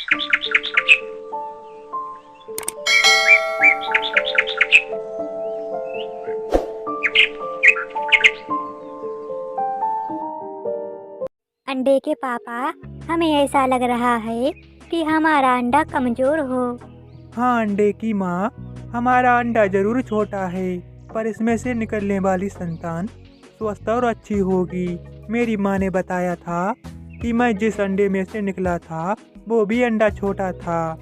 अंडे के पापा, हमें ऐसा लग रहा है कि हमारा अंडा कमजोर हो। हाँ अंडे की माँ, हमारा अंडा जरूर छोटा है, पर इसमें से निकलने वाली संतान स्वस्थ और अच्छी होगी। मेरी माँ ने बताया था कि मैं जिस अंडे में से निकला था वो भी अंडा छोटा था।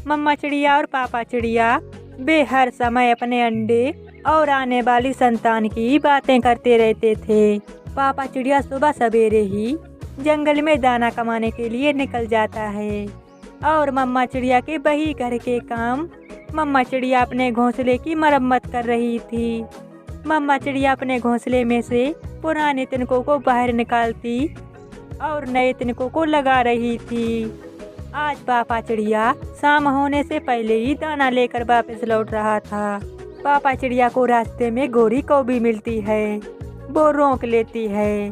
मम्मा चिड़िया और पापा चिड़िया वे हर समय अपने अंडे और आने वाली संतान की बातें करते रहते थे। पापा चिड़िया सुबह सवेरे ही जंगल में दाना कमाने के लिए निकल जाता है और मम्मा चिड़िया के वही घर के काम मम्मा चिड़िया अपने घोंसले की मरम्मत कर रही थी। मम्मा चिड़िया अपने घोंसले में से पुराने तिनकों को बाहर निकालती और नए तिनकों को लगा रही थी। आज पापा चिड़िया शाम होने से पहले ही दाना लेकर वापस लौट रहा था। पापा चिड़िया को रास्ते में गोरी कौवी मिलती है। वो रोक लेती है।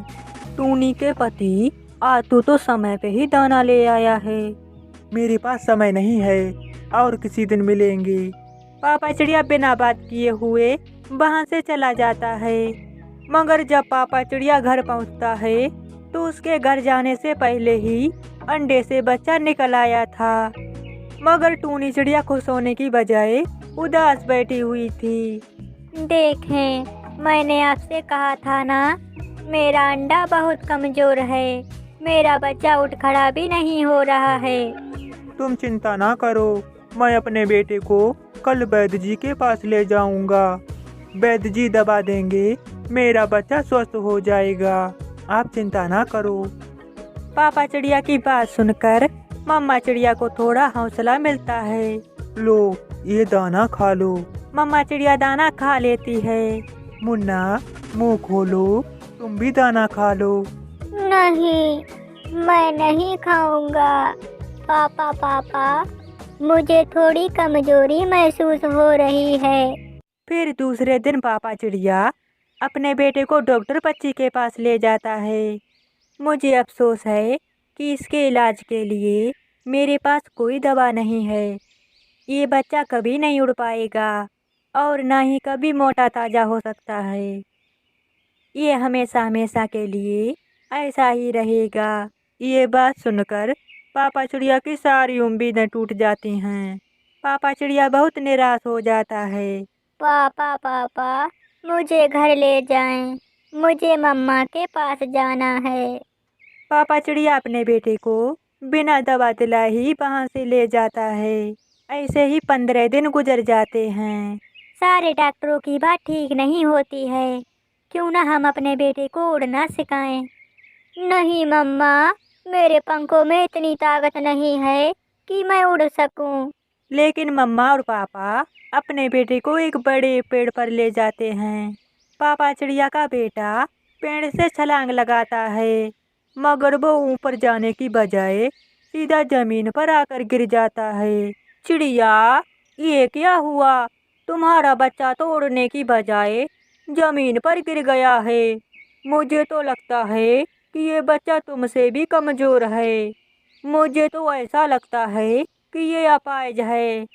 टूनी के पति, आज तो समय पे ही दाना ले आया है। मेरे पास समय नहीं है, और किसी दिन मिलेंगे। पापा चिड़िया बिना बात किए हुए वहाँ से चला जाता है। मगर जब पापा चिड़िया घर पहुँचता है तो उसके घर जाने से पहले ही अंडे से बच्चा निकल आया था। मगर टूनी चिड़िया खुश होने की बजाय उदास बैठी हुई थी। देखें, मैंने आपसे कहा था ना, मेरा अंडा बहुत कमजोर है। मेरा बच्चा उठ खड़ा भी नहीं हो रहा है। तुम चिंता ना करो, मैं अपने बेटे को कल वैद्य जी के पास ले जाऊंगा। वैद्य जी दवा देंगे, मेरा बच्चा स्वस्थ हो जाएगा। आप चिंता ना करो। पापा चिड़िया की बात सुनकर मम्मा चिड़िया को थोड़ा हौसला मिलता है। लो, ये दाना खा लो। मम्मा चिड़िया दाना खा लेती है। मुन्ना, मुंह खोलो, तुम भी दाना खा लो। नहीं, मैं नहीं खाऊंगा। पापा पापा, मुझे थोड़ी कमजोरी महसूस हो रही है। फिर दूसरे दिन पापा चिड़िया अपने बेटे को डॉक्टर पक्षी के पास ले जाता है। मुझे अफसोस है कि इसके इलाज के लिए मेरे पास कोई दवा नहीं है। ये बच्चा कभी नहीं उड़ पाएगा और ना ही कभी मोटा ताजा हो सकता है। ये हमेशा हमेशा के लिए ऐसा ही रहेगा। ये बात सुनकर पापा चिड़िया की सारी उम्मीदें टूट जाती हैं। पापा चिड़िया बहुत निराश हो जाता है। पापा पापा, मुझे घर ले जाएं। मुझे मम्मा के पास जाना है। पापा चिड़िया अपने बेटे को बिना दवा दिलाए ही वहाँ से ले जाता है। ऐसे ही 15 दिन गुजर जाते हैं। सारे डॉक्टरों की बात ठीक नहीं होती है। क्यों ना हम अपने बेटे को उड़ना सिखाएं। नहीं मम्मा, मेरे पंखों में इतनी ताकत नहीं है कि मैं उड़ सकूं। लेकिन मम्मा और पापा अपने बेटे को एक बड़े पेड़ पर ले जाते हैं। पापा चिड़िया का बेटा पेड़ से छलांग लगाता है, मगर वो ऊपर जाने की बजाय सीधा जमीन पर आकर गिर जाता है। चिड़िया, ये क्या हुआ? तुम्हारा बच्चा तो उड़ने की बजाय जमीन पर गिर गया है। मुझे तो लगता है कि ये बच्चा तुमसे भी कमजोर है। मुझे तो ऐसा लगता है कि ये अपाहिज है।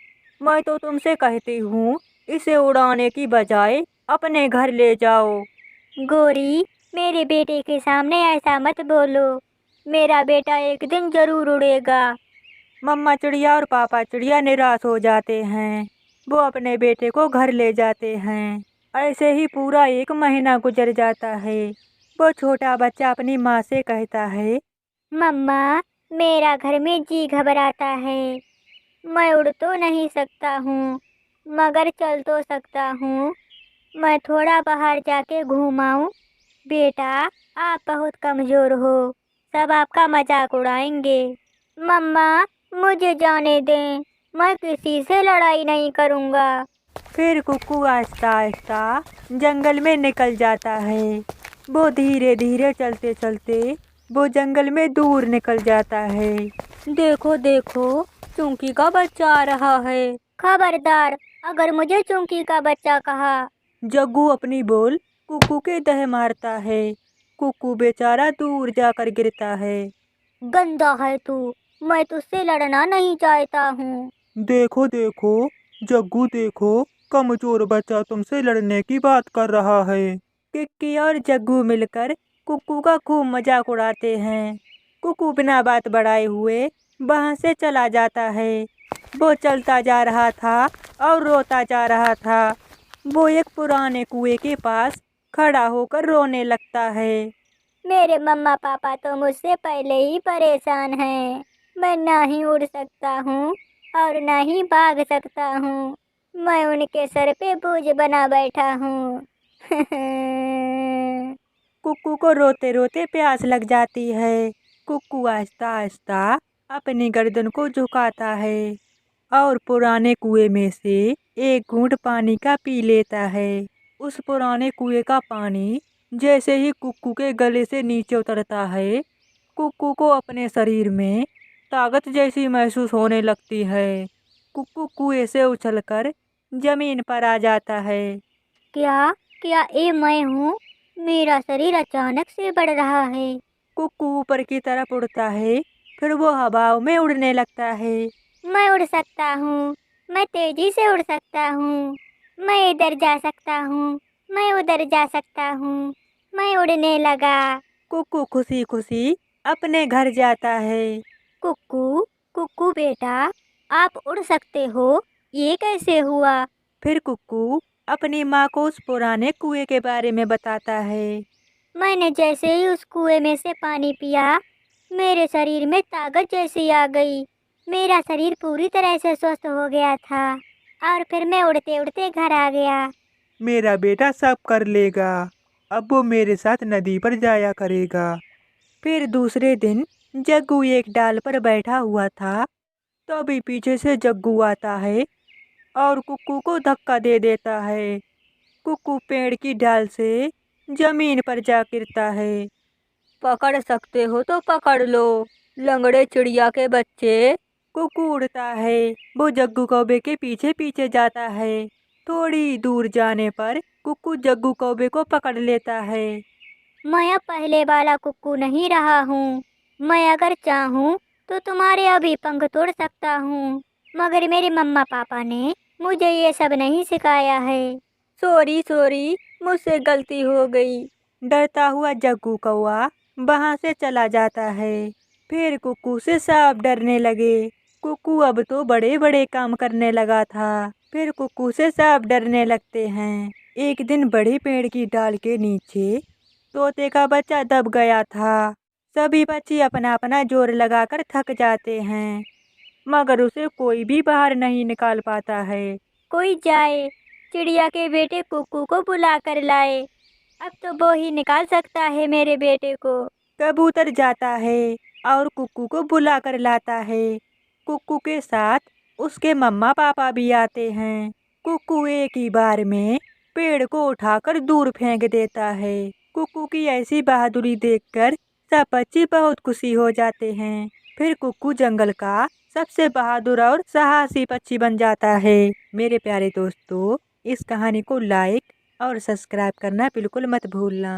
मैं तो तुमसे कहती हूँ, इसे उड़ाने की बजाय अपने घर ले जाओ। गोरी, मेरे बेटे के सामने ऐसा मत बोलो। मेरा बेटा एक दिन जरूर उड़ेगा। मम्मा चिड़िया और पापा चिड़िया निराश हो जाते हैं। वो अपने बेटे को घर ले जाते हैं। ऐसे ही पूरा 1 महीना गुजर जाता है। वो छोटा बच्चा अपनी माँ से कहता है, मम्मा, मेरा घर में जी घबराता है। मैं उड़ तो नहीं सकता हूँ, मगर चल तो सकता हूँ। मैं थोड़ा बाहर जाके घूम आऊँ। बेटा, आप बहुत कमजोर हो। सब आपका मजाक उड़ाएंगे। मम्मा, मुझे जाने दें। मैं किसी से लड़ाई नहीं करूँगा। फिर कुक्कू आहिस्ता आहिस्ता जंगल में निकल जाता है। वो धीरे धीरे चलते चलते वो जंगल में दूर निकल जाता है। देखो देखो, चूंकि का बच्चा आ रहा है। खबरदार, अगर मुझे चूंकि का बच्चा कहा। जग्गू अपनी बोल कुक्कू के दह मारता है। कुक्कू बेचारा दूर जाकर गिरता है। गंदा है तू, मैं तुझसे लड़ना नहीं चाहता हूँ। देखो देखो जग्गू, देखो कमजोर बच्चा तुमसे लड़ने की बात कर रहा है। किक्की और जग्गू मिलकर कुक्कू का खूब मजाक उड़ाते हैं। कुक्कू बिना बात बढ़ाए हुए वहाँ से चला जाता है। वो चलता जा रहा था और रोता जा रहा था। वो एक पुराने कुएं के पास खड़ा होकर रोने लगता है। मेरे मम्मा पापा तो मुझसे पहले ही परेशान हैं। मैं ना ही उड़ सकता हूँ और ना ही भाग सकता हूँ। मैं उनके सर पे बोझ बना बैठा हूँ। कुक्कू को रोते रोते प्यास लग जाती है। कुक्कू आहिस्ता आहिस्ता अपनी गर्दन को झुकाता है और पुराने कुएं में से एक घूंट पानी का पी लेता है। उस पुराने कुएं का पानी जैसे ही कुक्कू के गले से नीचे उतरता है, कुक्कू को अपने शरीर में ताकत जैसी महसूस होने लगती है। कुक्कू कुएं से उछलकर जमीन पर आ जाता है। क्या क्या ये मैं हूँ? मेरा शरीर अचानक से बढ़ रहा है। कुक्कू ऊपर की तरफ उड़ता है, फिर वो हवाओं में उड़ने लगता है। मैं उड़ सकता हूँ। मैं तेजी से उड़ सकता हूँ। मैं इधर जा सकता हूँ। मैं उधर जा सकता हूँ। मैं उड़ने लगा। कुक्कू खुशी खुशी अपने घर जाता है। कुक्कू, कुक्कू बेटा, आप उड़ सकते हो? ये कैसे हुआ? फिर कुक्कू अपनी माँ को उस पुराने कुएं के बारे में बताता है। मैंने जैसे ही उस कुएं में से पानी पिया, मेरे शरीर में ताकत जैसी आ गई। मेरा शरीर पूरी तरह से स्वस्थ हो गया था और फिर मैं उड़ते उड़ते घर आ गया। मेरा बेटा सब कर लेगा। अब वो मेरे साथ नदी पर जाया करेगा। फिर दूसरे दिन जग्गू एक डाल पर बैठा हुआ था। तभी पीछे से जग्गू आता है और कुक्कू को धक्का दे देता है। कुक्कू पेड़ की डाल से जमीन पर जा गिरता है। पकड़ सकते हो तो पकड़ लो, लंगड़े चिड़िया के बच्चे। कुक्कू उड़ता है। वो जग्गू कौवे के पीछे पीछे जाता है। थोड़ी दूर जाने पर कुक्कू जग्गू कौवे को पकड़ लेता है। मैं अब पहले वाला कुक्कू नहीं रहा हूँ। मैं अगर चाहूँ तो तुम्हारे अभी पंख तोड़ सकता हूँ, मगर मेरे मम्मा पापा ने मुझे ये सब नहीं सिखाया है। सॉरी सॉरी, मुझसे गलती हो गई। डरता हुआ जग्गू कौवा वहाँ से चला जाता है। फिर कुक्कू से सब डरने लगे। कुक्कू अब तो बड़े बड़े काम करने लगा था। फिर कुक्कू से सब डरने लगते हैं। एक दिन बड़े पेड़ की डाल के नीचे तोते का बच्चा दब गया था। सभी बच्चे अपना अपना जोर लगाकर थक जाते हैं, मगर उसे कोई भी बाहर नहीं निकाल पाता है। कोई जाए, चिड़िया के बेटे कुक्कू को बुला कर लाए। अब तो वो ही निकाल सकता है मेरे बेटे को। कबूतर जाता है और कुक्कू को बुला कर लाता है। कुक्कू के साथ उसके मम्मा पापा भी आते हैं। कुक्कू एक ही बार में पेड़ को उठाकर दूर फेंक देता है। कुक्कू की ऐसी बहादुरी देखकर सब बच्चे बहुत खुशी हो जाते हैं। फिर कुक्कू जंगल का सबसे बहादुर और साहसी पक्षी बन जाता है। मेरे प्यारे दोस्तों, इस कहानी को लाइक और सब्सक्राइब करना बिल्कुल मत भूलना।